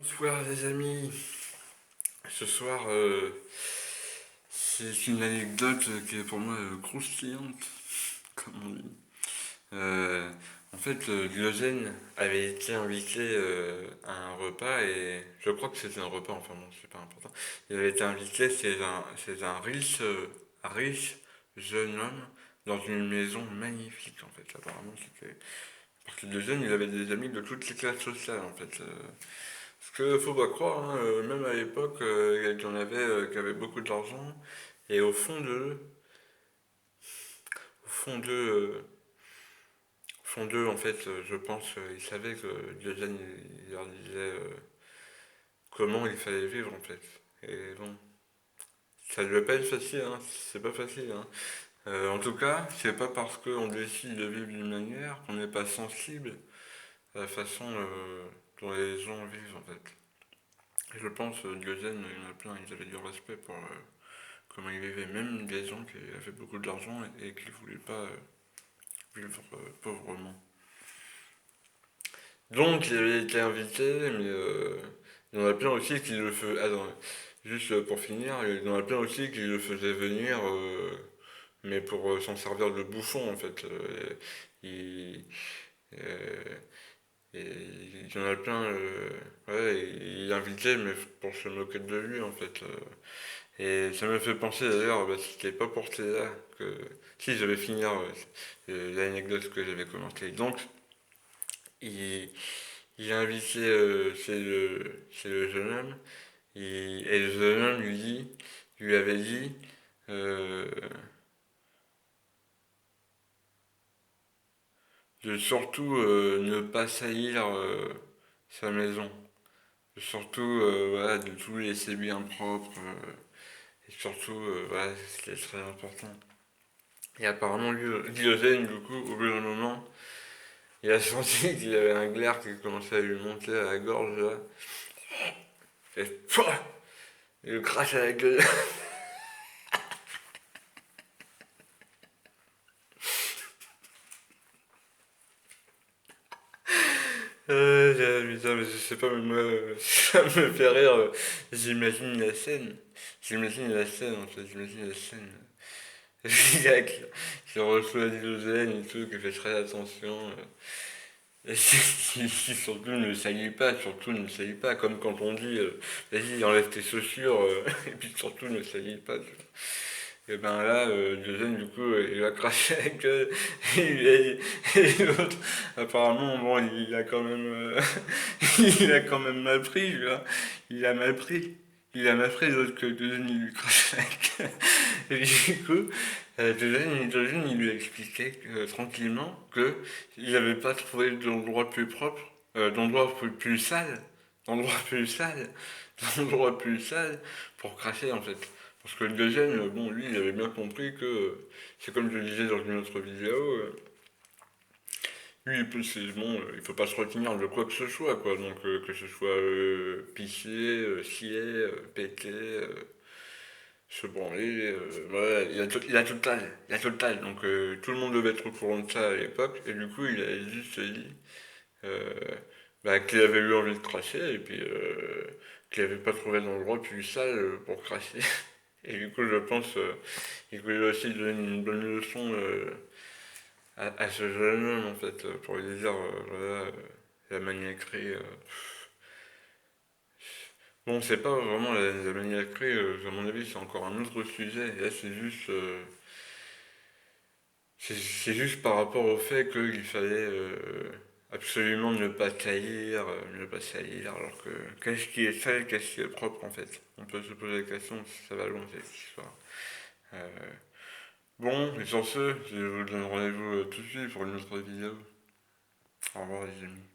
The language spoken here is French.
Bonsoir les amis, ce soir c'est une anecdote qui est pour moi croustillante, comme on dit. Euh, en fait, Diogène avait été invité à un repas et je crois que c'était un repas, enfin bon, c'est pas important. Il avait été invité, c'est un riche jeune homme dans une maison magnifique en fait. Apparemment, c'était parce que Diogène, il avait des amis de toutes les classes sociales en fait. Parce que faut pas croire, hein, même à l'époque, il y en avait qui avaient beaucoup d'argent, et au fond d'eux, au fond d'eux, en fait, je pense, ils savaient que Diogène, il leur disait comment il fallait vivre, en fait. Et bon, ça ne devait pas être facile, hein, c'est pas facile, hein. En tout cas, c'est pas parce qu'on décide de vivre d'une manière qu'on n'est pas sensible à la façon dont les gens vivent, en fait. Et je pense, Diogène, il y en a plein, ils avaient du respect pour comment il vivait, même des gens qui avaient beaucoup d'argent et qui ne voulaient pas vivre pauvrement. Donc il avait été invité, mais il y en a plein aussi qui le faisaient. Attends, juste pour finir, il y en a plein aussi qui le faisaient venir, mais pour s'en servir de bouffon en fait. Il, euh, et il y en a plein, ouais, il invitait, mais pour se moquer de lui en fait. Et ça me fait penser d'ailleurs, bah, c'était pas pour cela que. Si, je vais finir l'anecdote que j'avais commentée. Donc, il, il a invité chez le jeune homme, et le jeune homme lui avait dit euh, de surtout ne pas salir sa maison. De surtout, voilà, de tout laisser bien propre. Et surtout, voilà, c'était très important. Et apparemment, Diogène, du coup, au bout d'un moment, il a senti qu'il y avait un glaire qui commençait à lui monter à la gorge, là. Et pouah, il le crache à la gueule. Putain, mais je sais pas, mais moi, ça me fait rire. J'imagine la scène. J'imagine la scène, en fait. J'imagine la scène. Le gars qui reçoit l'hydrogène et tout, qui fait très attention. Et surtout ne salit pas, surtout ne salit pas, comme quand on dit vas-y enlève tes chaussures et puis surtout ne salis pas. Tu vois. Et ben là, Diogène du coup il a craché la gueule et l'autre apparemment bon il a quand même il a quand même mal pris, tu vois. Il a mal pris. Il a mal pris l'autre que Diogène il lui crache la gueule. Et du coup, Diogène, il lui a expliqué tranquillement que il n'avait pas trouvé d'endroit plus propre, d'endroit plus sale, d'endroit plus sale, d'endroit plus sale pour cracher en fait. Parce que le deuxième, bon, lui, il avait bien compris que, c'est comme je le disais dans une autre vidéo, lui, bon, il faut pas se retenir de quoi que ce soit, quoi. Donc, que ce soit pisser, scier, péter, se branler, voilà, il a total, il a total. Donc, tout le monde devait être au courant de ça à l'époque, et du coup, il a juste dit euh, bah, qu'il avait eu envie de cracher, et puis qu'il n'avait pas trouvé d'endroit plus sale pour cracher. Et du coup, je pense qu'il voulait aussi donner une bonne leçon à ce jeune homme, en fait, pour lui dire, voilà, la maniaquerie. Bon, c'est pas vraiment la maniaquerie, à mon avis, c'est encore un autre sujet. Et là, c'est juste par rapport au fait qu'il fallait absolument ne pas taillir, ne pas salir, alors que qu'est-ce qui est sale, qu'est-ce qui est propre, en fait. On peut se poser la question si ça va loin, cette histoire. Euh, Bon, et sur ce, je vous donne rendez-vous tout de suite pour une autre vidéo. Au revoir les amis.